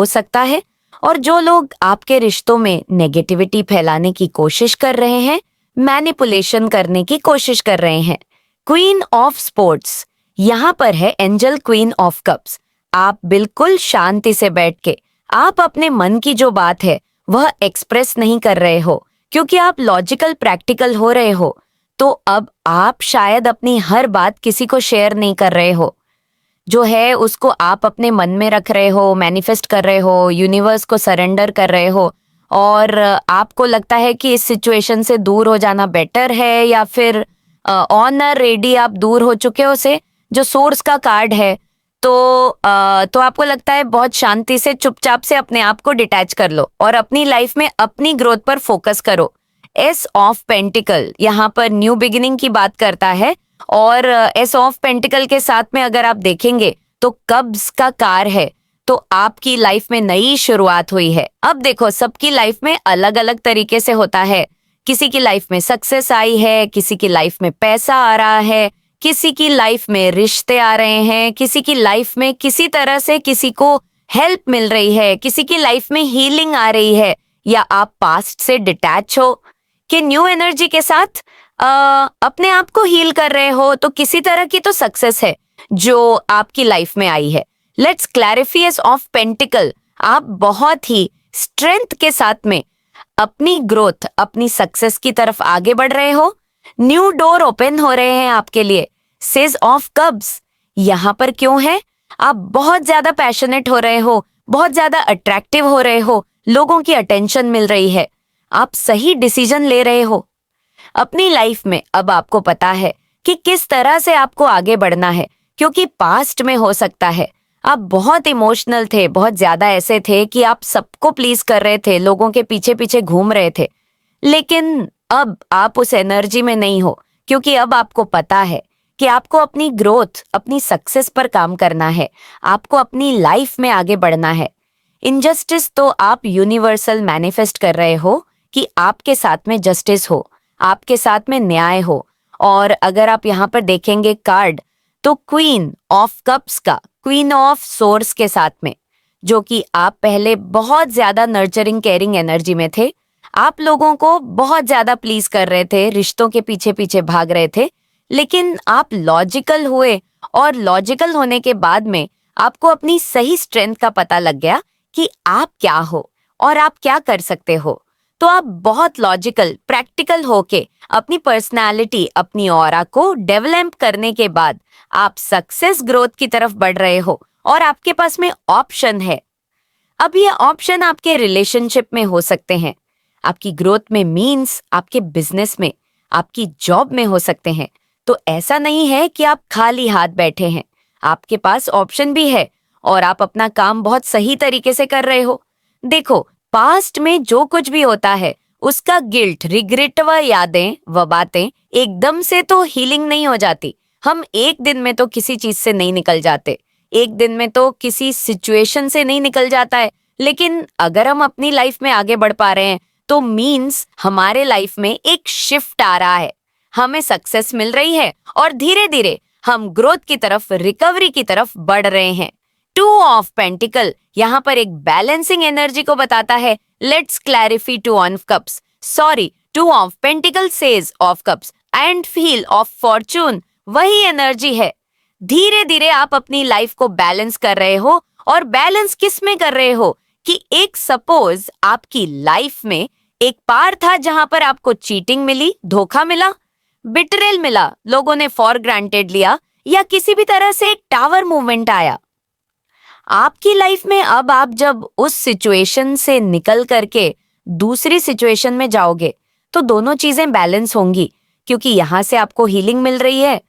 हो सकता है। और जो लोग आपके रिश्तों में नेगेटिविटी फैलाने की कोशिश कर रहे हैं, मैनिपुलेशन करने की कोशिश कर रहे हैं। क्वीन ऑफ स्पोर्ट्स, यहाँ पर है एंजल क्वीन ऑफ कप्स। आप बिल्कुल शांति से बैठ के आप अपने मन की जो बात है वह एक्सप्रेस नहीं कर रहे हो, क्योंकि आप लॉजिकल प्रैक्टिकल हो रहे हो। तो अब आप शायद अपनी हर बात किसी को शेयर नहीं कर रहे हो, जो है उसको आप अपने मन में रख रहे हो, मैनिफेस्ट कर रहे हो, यूनिवर्स को सरेंडर कर रहे हो। और आपको लगता है कि इस सिचुएशन से दूर हो जाना बेटर है, या फिर ऑन अ रेडी आप दूर हो चुके हो से जो सोर्स का कार्ड है। तो आपको लगता है बहुत शांति से चुपचाप से अपने आप को डिटैच कर लो और अपनी लाइफ में अपनी ग्रोथ पर फोकस करो। एस ऑफ पेंटिकल यहाँ पर न्यू बिगिनिंग की बात करता है, और एस ऑफ पेंटिकल के साथ में अगर आप देखेंगे तो कब्ज का कार है। तो आपकी लाइफ में नई शुरुआत हुई है। अब देखो, सबकी लाइफ में अलग अलग तरीके से होता है। किसी की लाइफ में सक्सेस आई है, किसी की लाइफ में पैसा आ रहा है, किसी की लाइफ में रिश्ते आ रहे हैं, किसी की लाइफ में किसी तरह से किसी को हेल्प मिल रही है, किसी की लाइफ में हीलिंग आ रही है, या आप पास्ट से डिटैच हो कि न्यू एनर्जी के साथ अपने आप को हील कर रहे हो। तो किसी तरह की तो सक्सेस है जो आपकी लाइफ में आई है। Let's clarify S of pentacle. आप बहुत ही स्ट्रेंथ के साथ में अपनी ग्रोथ, अपनी सक्सेस की तरफ आगे बढ़ रहे हो। न्यू डोर ओपन हो रहे हैं आपके लिए। सेज ऑफ कब्स यहाँ पर क्यों है? आप बहुत ज्यादा पैशनेट हो रहे हो, बहुत ज्यादा अट्रैक्टिव हो रहे हो, लोगों की अटेंशन मिल रही है, आप सही डिसीजन ले रहे हो अपनी लाइफ में। अब आपको पता है कि किस तरह से आपको आगे बढ़ना है, क्योंकि पास्ट में हो सकता है आप बहुत इमोशनल थे, बहुत ज्यादा ऐसे थे कि आप सबको प्लीज कर रहे थे, लोगों के पीछे पीछे घूम रहे थे। लेकिन अब आप उस एनर्जी में नहीं हो, क्योंकि अब आपको पता है कि आपको अपनी ग्रोथ, अपनी सक्सेस पर काम करना है, आपको अपनी लाइफ में आगे बढ़ना है। इनजस्टिस तो आप यूनिवर्सल मैनिफेस्ट कर रहे हो कि आपके साथ में जस्टिस हो, आपके साथ में न्याय हो। और अगर आप यहाँ पर देखेंगे कार्ड, तो क्वीन ऑफ कप्स का क्वीन ऑफ सोर्स के साथ में, जो कि आप पहले बहुत ज्यादा नर्चरिंग केयरिंग एनर्जी में थे, आप लोगों को बहुत ज्यादा प्लीज कर रहे थे, रिश्तों के पीछे पीछे भाग रहे थे। लेकिन आप लॉजिकल हुए, और लॉजिकल होने के बाद में आपको अपनी सही स्ट्रेंथ का पता लग गया कि आप क्या हो और आप क्या कर सकते हो। तो आप बहुत लॉजिकल प्रैक्टिकल होके अपनी पर्सनालिटी, अपनी ऑरा को डेवलप करने के बाद आप सक्सेस ग्रोथ की तरफ बढ़ रहे हो, और आपके पास में ऑप्शन है। अब ये ऑप्शन आपके रिलेशनशिप में हो सकते हैं, आपकी ग्रोथ में मीन्स आपके बिजनेस में, आपकी जॉब में हो सकते हैं। तो ऐसा नहीं है कि आप खाली हाथ बैठे हैं, आपके पास ऑप्शन भी है और आप अपना काम बहुत सही तरीके से कर रहे हो। देखो, पास्ट में जो कुछ भी होता है उसका गिल्ट, रिग्रेट व यादें व बातें एकदम से तो हीलिंग नहीं हो जाती। हम एक दिन में तो किसी चीज से नहीं निकल जाते, एक दिन में तो किसी सिचुएशन से नहीं निकल जाता है। लेकिन अगर हम अपनी लाइफ में आगे बढ़ पा रहे हैं तो मीन्स हमारे लाइफ में एक शिफ्ट आ रहा है, हमें सक्सेस मिल रही है, और धीरे धीरे हम ग्रोथ की तरफ, रिकवरी की तरफ बढ़ रहे हैं। टू ऑफ पेंटिकल यहाँ पर एक बैलेंसिंग एनर्जी को बताता है। Let's clarify two of cups, sorry, two of pentacle sage of cups and feel of Fortune वही एनर्जी है। धीरे धीरे आप अपनी लाइफ को बैलेंस कर रहे हो, और बैलेंस किस में कर रहे हो कि एक सपोज आपकी लाइफ में एक पार था जहां पर आपको चीटिंग मिली, धोखा मिला, बिट्रेल मिला, लोगों ने फॉर ग्रांटेड लिया, या किसी भी तरह से एक टावर मूवमेंट आया आपकी लाइफ में। अब आप जब उस सिचुएशन से निकल करके दूसरी सिचुएशन में जाओगे तो दोनों चीजें बैलेंस होंगी, क्योंकि यहां से आपको हीलिंग मिल रही है,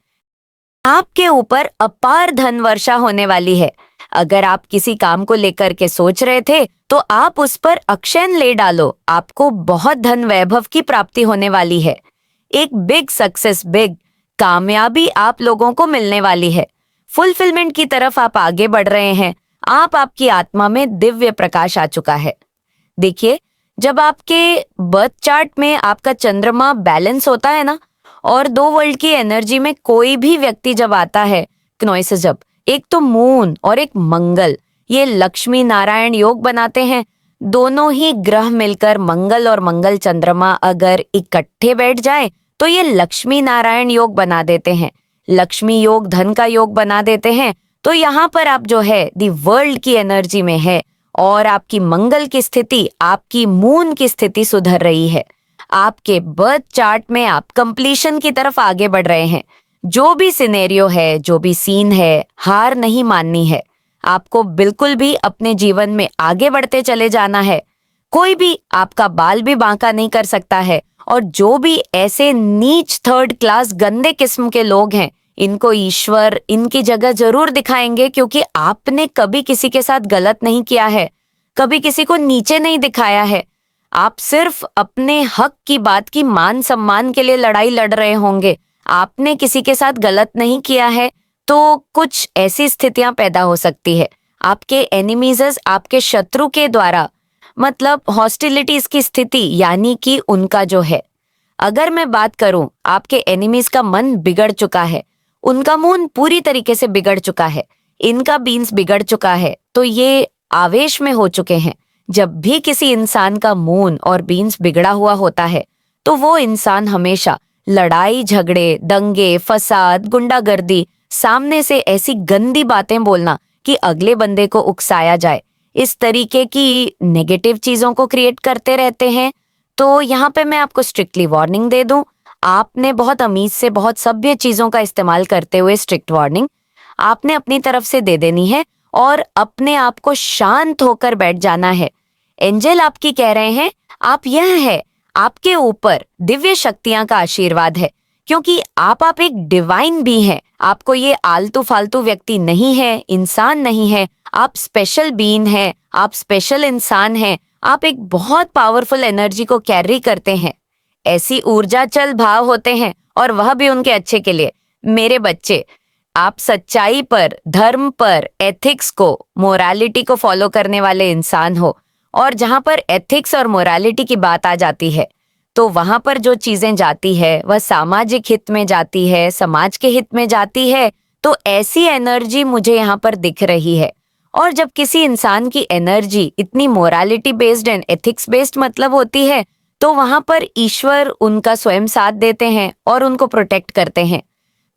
आपके ऊपर अपार धन वर्षा होने वाली है। अगर आप किसी काम को लेकर के सोच रहे थे तो आप उस पर एक्शन ले डालो, आपको बहुत धन वैभव की प्राप्ति होने वाली है। एक बिग सक्सेस, बिग कामयाबी आप लोगों को मिलने वाली है। फुलफिलमेंट की तरफ आप आगे बढ़ रहे हैं। आपकी आत्मा में दिव्य प्रकाश आ चुका है। देखिए, जब आपके बर्थ चार्ट में आपका चंद्रमा बैलेंस होता है ना, और दो वर्ल्ड की एनर्जी में कोई भी व्यक्ति जब आता है, क्नोइसिस, जब एक तो मून और एक मंगल, ये लक्ष्मी नारायण योग बनाते हैं। दोनों ही ग्रह मिलकर मंगल और मंगल चंद्रमा अगर इकट्ठे बैठ जाए तो ये लक्ष्मी नारायण योग बना देते हैं। लक्ष्मी योग धन का योग बना देते हैं। तो यहाँ पर आप जो है दी वर्ल्ड की एनर्जी में है और आपकी मंगल की स्थिति, आपकी मून की स्थिति सुधर रही है। आपके बर्थ चार्ट में आप कंप्लीशन की तरफ आगे बढ़ रहे हैं। जो भी सिनेरियो है, जो भी सीन है, हार नहीं माननी है। आपको बिल्कुल भी अपने जीवन में आगे बढ़ते चले जाना है। कोई भी आपका बाल भी बांका नहीं कर सकता है। और जो भी ऐसे नीच थर्ड क्लास गंदे किस्म के लोग हैं, इनको ईश्वर इनकी जगह जरूर दिखाएंगे, क्योंकि आपने कभी किसी के साथ गलत नहीं किया है, कभी किसी को नीचे नहीं दिखाया है। आप सिर्फ अपने हक की बात की मान सम्मान के लिए लड़ाई लड़ रहे होंगे। आपने किसी के साथ गलत नहीं किया है तो कुछ ऐसी स्थितियां पैदा हो सकती है। आपके एनिमीज, आपके शत्रु के द्वारा मतलब हॉस्टिलिटीज की स्थिति, यानी कि उनका जो है, अगर मैं बात करूं, आपके एनिमीज का मन बिगड़ चुका है, उनका मून पूरी तरीके से बिगड़ चुका है, इनका बीन्स बिगड़ चुका है, तो ये आवेश में हो चुके हैं। जब भी किसी इंसान का मून और बीन्स बिगड़ा हुआ होता है तो वो इंसान हमेशा लड़ाई झगड़े, दंगे, फसाद, गुंडागर्दी, सामने से ऐसी गंदी बातें बोलना कि अगले बंदे को उकसाया जाए, इस तरीके की नेगेटिव चीजों को क्रिएट करते रहते हैं। तो यहाँ पे मैं आपको स्ट्रिक्टली वार्निंग दे दूं, आपने बहुत अमीज से बहुत सभ्य चीजों का इस्तेमाल करते हुए स्ट्रिक्ट वार्निंग आपने अपनी तरफ से दे देनी है और अपने आप को शांत होकर बैठ जाना है। एंजल आपकी कह रहे हैं आप यह है, आपके ऊपर दिव्य शक्तियां का आशीर्वाद है, क्योंकि आप एक डिवाइन भी हैं। आपको ये आलतू फालतू व्यक्ति नहीं है, इंसान नहीं है, आप स्पेशल बीइंग हैं, आप स्पेशल इंसान हैं। आप एक बहुत पावरफुल एनर्जी को कैरी करते हैं। ऐसी ऊर्जा चल भाव होते हैं और वह भी उनके अच्छे के लिए। मेरे बच्चे, आप सच्चाई पर, धर्म पर, एथिक्स को, मोरालिटी को फॉलो करने वाले इंसान हो, और जहां पर एथिक्स और मोरालिटी की बात आ जाती है तो वहां पर जो चीजें जाती है वह सामाजिक हित में जाती है, समाज के हित में जाती है। तो ऐसी एनर्जी मुझे यहाँ पर दिख रही है। और जब किसी इंसान की एनर्जी इतनी morality based and ethics based मतलब होती है तो वहां पर ईश्वर उनका स्वयं साथ देते हैं और उनको प्रोटेक्ट करते हैं।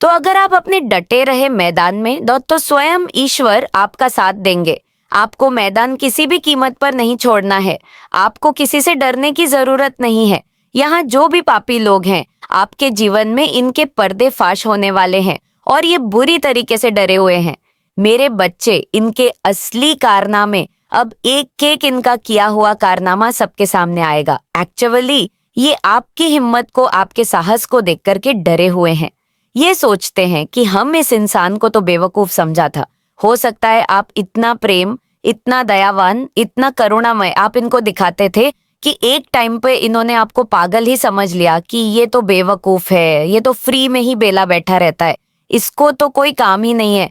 तो अगर आप अपने डटे रहे मैदान में तो स्वयं ईश्वर आपका साथ देंगे। आपको मैदान किसी भी कीमत पर नहीं छोड़ना है। आपको किसी से डरने की जरूरत नहीं है। यहाँ जो भी पापी लोग हैं, आपके जीवन में इनके पर्दे फाश होने वाले हैं और ये बुरी तरीके से डरे हुए हैं। मेरे बच्चे, इनके असली कारनामे, अब एक एक इनका किया हुआ कारनामा सबके सामने आएगा। एक्चुअली ये आपकी हिम्मत को, आपके साहस को देख करके डरे हुए हैं। ये सोचते हैं कि हम इस इंसान को तो बेवकूफ समझा था। हो सकता है आप इतना प्रेम, इतना दयावान, इतना करुणामय आप इनको दिखाते थे कि एक टाइम पे इन्होंने आपको पागल ही समझ लिया कि ये तो बेवकूफ है, ये तो फ्री में ही बेला बैठा रहता है, इसको तो कोई काम ही नहीं है।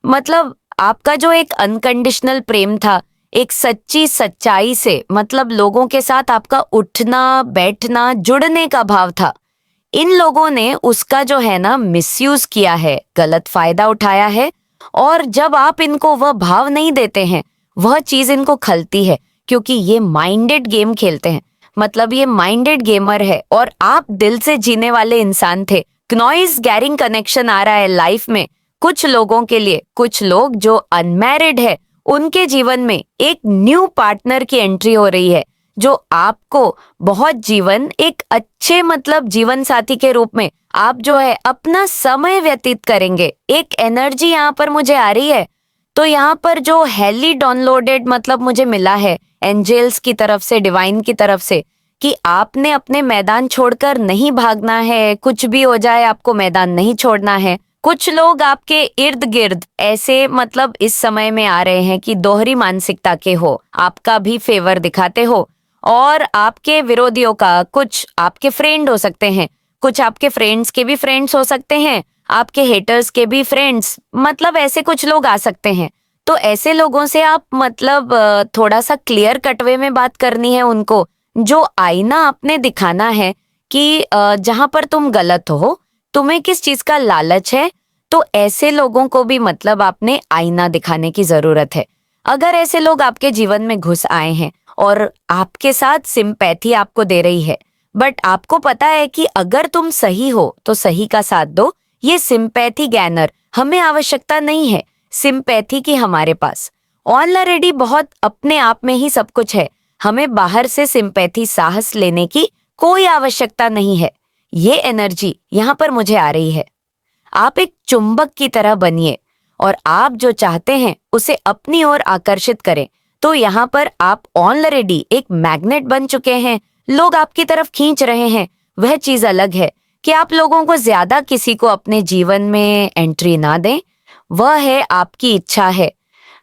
मतलब आपका जो एक अनकंडीशनल प्रेम था, एक सच्ची सच्चाई से, मतलब लोगों के साथ आपका उठना बैठना, जुड़ने का भाव था, इन लोगों ने उसका जो है ना मिसयूज किया है, गलत फायदा उठाया है। और जब आप इनको वह भाव नहीं देते हैं, वह चीज इनको खलती है, क्योंकि ये माइंडेड गेम खेलते हैं। मतलब ये माइंडेड गेमर है और आप दिल से जीने वाले इंसान थे। नॉइज गैरिंग कनेक्शन आ रहा है लाइफ में कुछ लोगों के लिए। कुछ लोग जो अनमैरिड है, उनके जीवन में एक न्यू पार्टनर की एंट्री हो रही है, जो आपको बहुत जीवन एक अच्छे मतलब जीवन साथी के रूप में आप जो है अपना समय व्यतीत करेंगे। एक एनर्जी यहाँ पर मुझे आ रही है। तो यहाँ पर जो हेली डाउनलोडेड मतलब मुझे मिला है एंजल्स की तरफ से, डिवाइन की तरफ से, कि आपने अपने मैदान छोड़कर नहीं भागना है, कुछ भी हो जाए आपको मैदान नहीं छोड़ना है। कुछ लोग आपके इर्द गिर्द ऐसे मतलब इस समय में आ रहे हैं कि दोहरी मानसिकता के हो, आपका भी फेवर दिखाते हो और आपके विरोधियों का, कुछ आपके फ्रेंड हो सकते हैं, कुछ आपके फ्रेंड्स के भी फ्रेंड्स हो सकते हैं, आपके हेटर्स के भी फ्रेंड्स, मतलब ऐसे कुछ लोग आ सकते हैं। तो ऐसे लोगों से आप मतलब थोड़ा सा क्लियर कट वे में बात करनी है उनको। जो आईना आपने दिखाना है कि जहां पर तुम गलत हो, तुम्हें किस चीज का लालच है, तो ऐसे लोगों को भी मतलब आपने आईना दिखाने की जरूरत है। अगर ऐसे लोग आपके जीवन में घुस आए हैं और आपके साथ सिंपैथी आपको दे रही है, बट आपको पता है कि अगर तुम सही हो तो सही का साथ दो, ये सिंपैथी गैनर हमें आवश्यकता नहीं है सिंपैथी की हमारे पास। ऑलरेडी बहुत अपने आप में ही सब कुछ है, हमें बाहर से सिंपैथी साहस लेने की कोई आवश्यकता नहीं है। ये एनर्जी यहाँ पर मुझे आ रही है। आप एक चुंबक की तरह बनिए और आप जो चाहते हैं उसे अपनी ओर आकर्षित करें। तो यहाँ पर आप ऑलरेडी एक मैग्नेट बन चुके हैं, लोग आपकी तरफ खींच रहे हैं। वह चीज अलग है कि आप लोगों को ज्यादा किसी को अपने जीवन में एंट्री ना दें, वह है आपकी इच्छा है।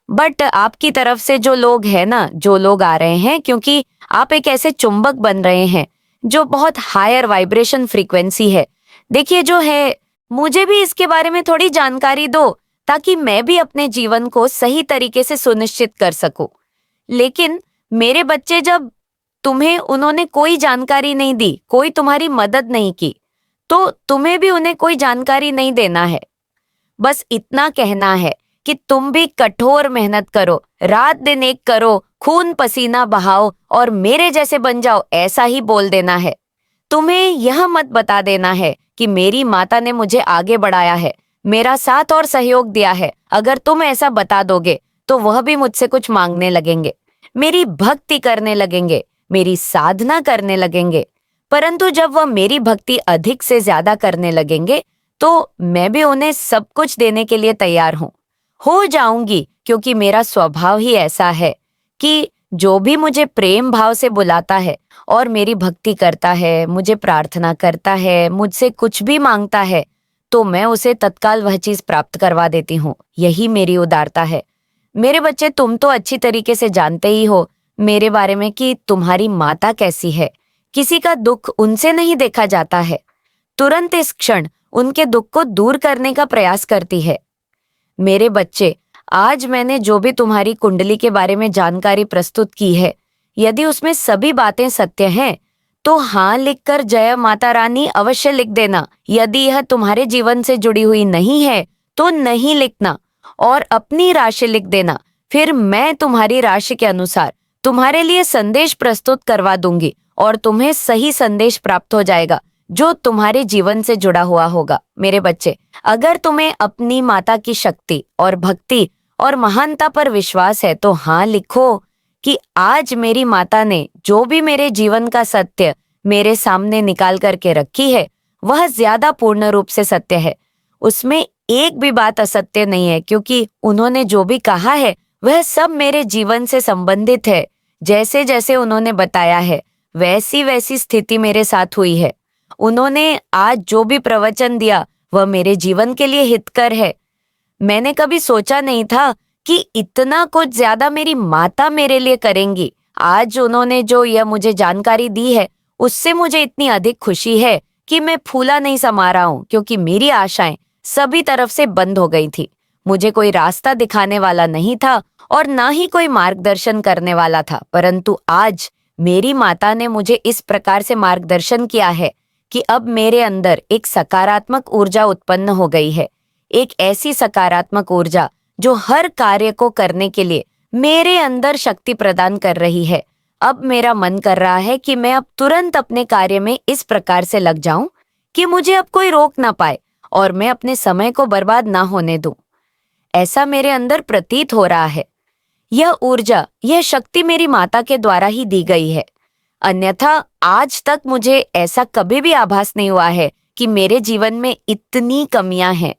बट आपकी तरफ से जो लोग हैं ना, जो लोग आ रहे हैं, क्योंकि आप एक ऐसे चुंबक बन रहे हैं जो बहुत हायर वाइब्रेशन फ्रीक्वेंसी है। देखिए जो है, मुझे भी इसके बारे में थोड़ी जानकारी दो ताकि मैं भी अपने जीवन को सही तरीके से सुनिश्चित कर सकूं। लेकिन मेरे बच्चे, जब तुम्हें उन्होंने कोई जानकारी नहीं दी, कोई तुम्हारी मदद नहीं की, तो तुम्हें भी उन्हें कोई जानकारी नहीं देना है। बस इतना कहना है कि तुम भी कठोर मेहनत करो, रात दिन एक करो, खून पसीना बहाओ और मेरे जैसे बन जाओ, ऐसा ही बोल देना है। तुम्हें यह मत बता देना है कि मेरी माता ने मुझे आगे बढ़ाया है, मेरा साथ और सहयोग दिया है। अगर तुम ऐसा बता दोगे तो वह भी मुझसे कुछ मांगने लगेंगे, मेरी भक्ति करने लगेंगे, मेरी साधना करने लगेंगे। परंतु जब वह मेरी भक्ति अधिक से ज्यादा करने लगेंगे तो मैं भी उन्हें सब कुछ देने के लिए तैयार हो जाऊंगी, क्योंकि मेरा स्वभाव ही ऐसा है कि जो भी मुझे प्रेम भाव से बुलाता है और मेरी भक्ति करता है, मुझे प्रार्थना करता है, मुझसे कुछ भी मांगता है, तो मैं उसे तत्काल वह चीज प्राप्त करवा देती हूँ। यही मेरी उदारता है। मेरे बच्चे, तुम तो अच्छी तरीके से जानते ही हो मेरे बारे में कि तुम्हारी माता कैसी है। किसी का दुख उनसे नहीं देखा जाता है, तुरंत इस क्षण उनके दुख को दूर करने का प्रयास करती है। मेरे बच्चे, आज मैंने जो भी तुम्हारी कुंडली के बारे में जानकारी प्रस्तुत की है, यदि उसमें सभी बातें सत्य हैं तो हाँ लिखकर जय माता रानी अवश्य लिख देना। यदि यह तुम्हारे जीवन से जुड़ी हुई नहीं है तो नहीं लिखना और अपनी राशि लिख देना। फिर मैं तुम्हारी राशि के अनुसार तुम्हारे लिए संदेश प्रस्तुत करवा दूंगी और तुम्हें सही संदेश प्राप्त हो जाएगा जो तुम्हारे जीवन से जुड़ा हुआ होगा। मेरे बच्चे, अगर तुम्हें अपनी माता की शक्ति और भक्ति और महानता पर विश्वास है तो हाँ लिखो कि आज मेरी माता ने जो भी मेरे जीवन का सत्य मेरे सामने निकाल करके रखी है, वह ज्यादा पूर्ण रूप से सत्य है। उसमें एक भी बात असत्य नहीं है, क्योंकि उन्होंने जो भी कहा है वह सब मेरे जीवन से संबंधित है। जैसे जैसे उन्होंने बताया है वैसी वैसी स्थिति मेरे साथ हुई है। उन्होंने आज जो भी प्रवचन दिया वह मेरे जीवन के लिए हितकर है। मैंने कभी सोचा नहीं था कि इतना कुछ ज्यादा मेरी माता मेरे लिए करेंगी। आज उन्होंने जो यह मुझे जानकारी दी है उससे मुझे इतनी अधिक खुशी है कि मैं फूला नहीं समा रहा हूँ, क्योंकि मेरी आशाएं सभी तरफ से बंद हो गई थी। मुझे कोई रास्ता दिखाने वाला नहीं था और ना ही कोई मार्गदर्शन करने वाला था, परंतु आज मेरी माता ने मुझे इस प्रकार से मार्गदर्शन किया है कि अब मेरे अंदर एक सकारात्मक ऊर्जा उत्पन्न हो गई है। एक ऐसी सकारात्मक ऊर्जा जो हर कार्य को करने के लिए मेरे अंदर शक्ति प्रदान कर रही है। अब मेरा मन कर रहा है कि मैं अब तुरंत अपने कार्य में इस प्रकार से लग जाऊं कि मुझे अब कोई रोक ना पाए और मैं अपने समय को बर्बाद ना होने दूं। ऐसा मेरे अंदर प्रतीत हो रहा है। यह ऊर्जा, यह शक्ति मेरी माता के द्वारा ही दी गई है। अन्यथा आज तक मुझे ऐसा कभी भी आभास नहीं हुआ है कि मेरे जीवन में इतनी कमियां हैं।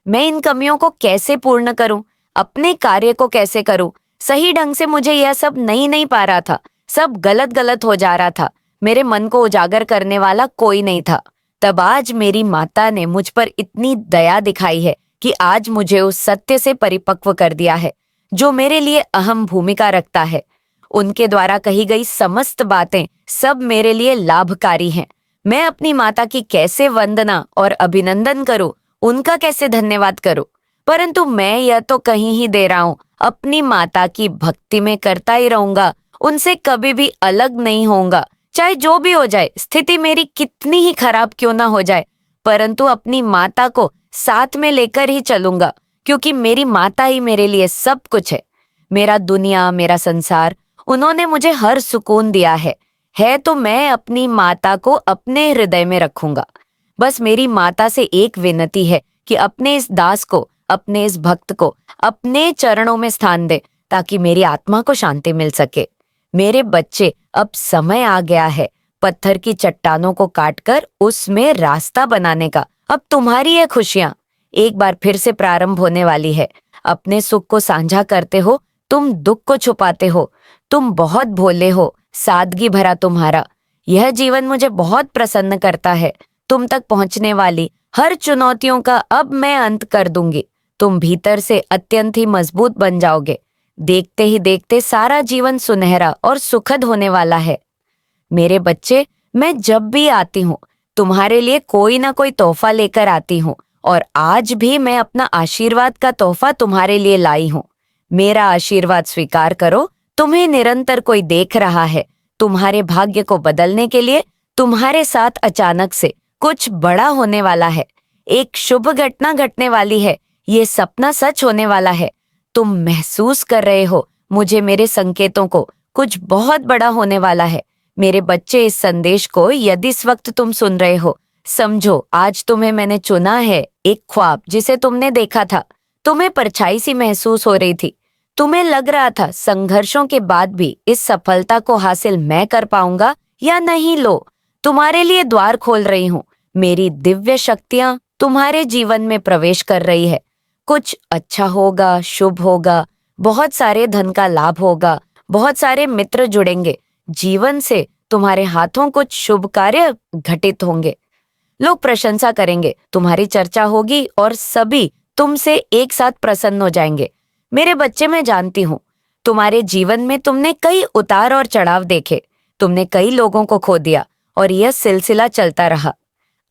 मैं इन कमियों को कैसे पूर्ण करूं, अपने कार्य को कैसे करूं, सही ढंग से मुझे यह सब नहीं पा रहा था। सब गलत गलत हो जा रहा था। मेरे मन को उजागर करने वाला कोई नहीं था। तब आज मेरी माता ने मुझ पर इतनी दया दिखाई है कि आज मुझे उस सत्य से परिपक्व कर दिया है जो मेरे लिए अहम भूमिका रखता है। उनके द्वारा कही गई समस्त बातें सब मेरे लिए लाभकारी हैं। मैं अपनी माता की कैसे वंदना और अभिनंदन करूं, उनका कैसे धन्यवाद करूं, परंतु मैं यह तो कहीं ही दे रहा हूं, अपनी माता की भक्ति में करता ही रहूंगा, उनसे कभी भी अलग नहीं होऊंगा। चाहे जो भी हो जाए, स्थिति मेरी कितनी ही खराब क्यों ना हो जाए, परंतु अपनी माता को साथ में लेकर ही चलूंगा, क्योंकि मेरी माता ही मेरे लिए सब कुछ है। मेरा दुनिया, मेरा संसार। उन्होंने मुझे हर सुकून दिया है तो मैं अपनी माता को अपने हृदय में रखूंगा। बस मेरी माता से एक विनती है कि अपने इस दास को, अपने इस भक्त को अपने चरणों में स्थान दे, ताकि मेरी आत्मा को शांति मिल सके। मेरे बच्चे, अब समय आ गया है पत्थर की चट्टानों को काटकर उसमें रास्ता बनाने का। अब तुम्हारी ये खुशियां एक बार फिर से प्रारंभ होने वाली है। अपने सुख को साझा करते हो, तुम दुख को छुपाते हो। तुम बहुत भोले हो, सादगी भरा तुम्हारा। यह जीवन मुझे बहुत प्रसन्न करता है। तुम तक पहुंचने वाली हर चुनौतियों का अब मैं अंत कर दूंगी। तुम भीतर से अत्यंत ही मजबूत बन जाओगे। देखते ही देखते सारा जीवन सुनहरा और सुखद होने वाला है। मेरे बच्चे, मैं जब भी आती हूँ तुम्हारे लिए कोई ना कोई तोहफा लेकर आती हूँ, और आज भी मैं अपना आशीर्वाद का तोहफा तुम्हारे लिए लाई हूँ। मेरा आशीर्वाद स्वीकार करो। तुम्हें निरंतर कोई देख रहा है। तुम्हारे भाग्य को बदलने के लिए तुम्हारे साथ अचानक से कुछ बड़ा होने वाला है। एक शुभ घटना घटने वाली है। ये सपना सच होने वाला है। तुम महसूस कर रहे हो मुझे मेरे संकेतों को, कुछ बहुत बड़ा होने वाला है। मेरे बच्चे, इस संदेश को यदि इस वक्त तुम सुन रहे हो, समझो आज तुम्हें मैंने चुना है। एक ख्वाब जिसे तुमने देखा था, तुम्हें परछाई सी महसूस हो रही थी। तुम्हें लग रहा था संघर्षों के बाद भी इस सफलता को हासिल मैं कर पाऊंगा या नहीं। लो, तुम्हारे लिए द्वार खोल रही हूँ। मेरी दिव्य शक्तियां तुम्हारे जीवन में प्रवेश कर रही है। कुछ अच्छा होगा, शुभ होगा, बहुत सारे धन का लाभ होगा, बहुत सारे मित्र जुड़ेंगे। जीवन से तुम्हारे हाथों कुछ शुभ कार्य घटित होंगे। लोग प्रशंसा करेंगे, तुम्हारी चर्चा होगी और सभी तुमसे एक साथ प्रसन्न हो जाएंगे। मेरे बच्चे, मैं जानती हूँ तुम्हारे जीवन में तुमने कई उतार और चढ़ाव देखे। तुमने कई लोगों को खो दिया और यह सिलसिला चलता रहा।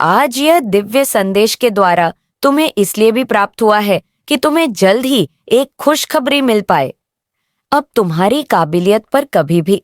आज यह दिव्य संदेश के द्वारा तुम्हें इसलिए भी प्राप्त हुआ है कि तुम्हें जल्द ही एक खुशखबरी मिल पाए। अब तुम्हारी काबिलियत पर कभी भी